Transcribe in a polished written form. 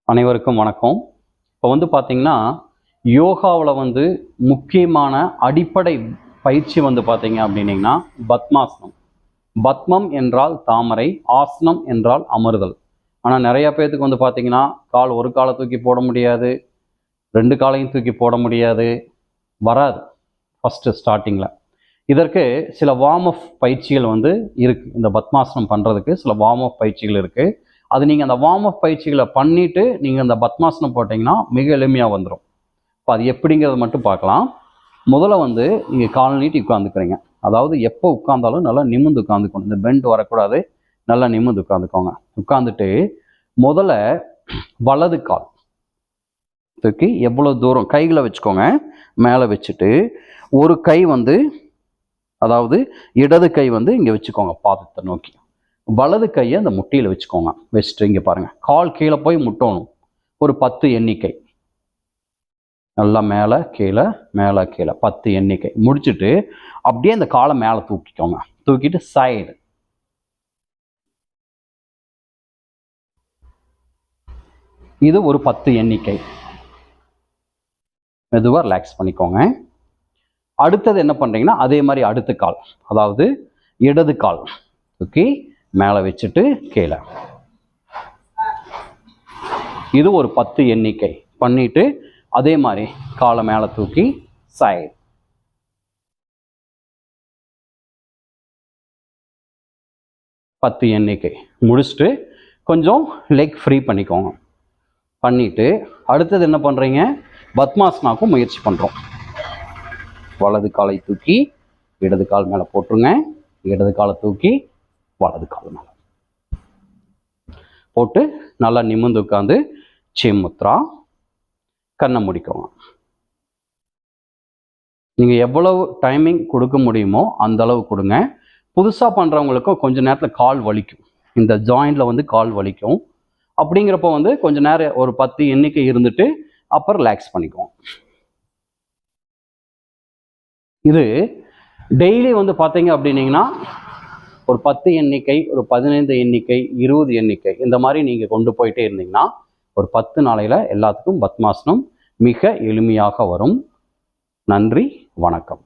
அனைவருக்கும் வணக்கம். இப்போ பார்த்தீங்கன்னா யோகாவில் முக்கியமான அடிப்படை பயிற்சி பார்த்தீங்க அப்படின்னீங்கன்னா பத்மாசனம். பத்மம் என்றால் தாமரை, ஆசனம் என்றால் அமர்தல். ஆனால் நிறைய பேர்த்துக்கு பார்த்தீங்கன்னா ஒரு காலை தூக்கி போட முடியாது, 2 காலையும் தூக்கி போட முடியாது, வராது ஃபஸ்ட்டு ஸ்டார்டிங்கில். இதற்கு சில வார்ம் அப் பயிற்சிகள் இருக்குது. இந்த பத்மாசனம் பண்ணுறதுக்கு சில வார்ம் அப் பயிற்சிகள் இருக்குது. அது நீங்கள் அந்த வார்ம் அப் பயிற்சிகளை பண்ணிவிட்டு நீங்கள் அந்த பத்மாசனம் போட்டிங்கன்னா மிக எளிமையாக வந்துடும். இப்போ அது எப்படிங்கிறத மட்டும் பார்க்கலாம். முதல்ல நீங்கள் கால் நீட்டி உட்காந்துக்கிறீங்க. அதாவது எப்போ உட்காந்தாலும் நல்லா நிமிர்ந்து உட்காந்துக்கணும். இந்த பெண்ட் வரக்கூடாது, நல்லா நிமிர்ந்து உட்காந்துக்கோங்க. உட்காந்துட்டு முதல்ல வலது கால் தூக்கி எவ்வளோ தூரம் கைகளை வச்சுக்கோங்க, மேலே வச்சுட்டு ஒரு கை அதாவது இடது கை இங்கே வச்சுக்கோங்க பாதத்தை நோக்கி. வலது கையை அந்த முட்டியில் வச்சுக்கோங்க. வச்சுட்டு இங்கே பாருங்கள், கால் கீழே போய் முட்டணும். ஒரு 10 எண்ணிக்கை நல்லா மேலே கீழே 10 எண்ணிக்கை முடிச்சுட்டு அப்படியே அந்த காலை மேலே தூக்கிக்கோங்க. தூக்கிட்டு சைடு இது ஒரு 10 எண்ணிக்கை. மெதுவாக ரிலாக்ஸ் பண்ணிக்கோங்க. அடுத்தது என்ன பண்ணுறீங்கன்னா அதே மாதிரி அடுத்த கால், அதாவது இடது கால் தூக்கி மேலே வச்சுட்டு கீழே, இது ஒரு 10 எண்ணிக்கை பண்ணிட்டு அதே மாதிரி காலை மேலே தூக்கி சைடு, எண்ணிக்கை முடிச்சுட்டு கொஞ்சம் லெக் ஃப்ரீ பண்ணிக்கோங்க. பண்ணிட்டு அடுத்தது என்ன பண்ணுறீங்க, பத்மாசனாக்கும் முயற்சி பண்ணுறோம். வலது காலை தூக்கி இடது கால் மேலே போட்டுருங்க. இடது காலை தூக்கி வலது கால் மேலே போட்டு நல்லா நிமிர்ந்து உட்காந்து சிம்முத்ரா, கண்ணை முடிக்கோங்க. நீங்கள் எவ்வளவு டைமிங் கொடுக்க முடியுமோ அந்த அளவு கொடுங்க. புதுசாக பண்ணுறவங்களுக்கும் கொஞ்சம் நேரத்தில் கால் வலிக்கும், இந்த ஜாயிண்டில் கால் வலிக்கும். அப்படிங்கிறப்போ கொஞ்சம் நேரம் ஒரு 10 எண்ணிக்கை இருந்துட்டு அப்புறம் ரிலாக்ஸ் பண்ணிக்குவோம். இது டெய்லி பார்த்தீங்க அப்படின்னீங்கன்னா ஒரு 10 எண்ணிக்கை, ஒரு 15 எண்ணிக்கை, 20 எண்ணிக்கை, இந்த மாதிரி நீங்கள் கொண்டு போயிட்டே இருந்தீங்கன்னா ஒரு 10 நாளையில் எல்லாத்துக்கும் பத்மாசனம் மிக எளிமையாக வரும். நன்றி, வணக்கம்.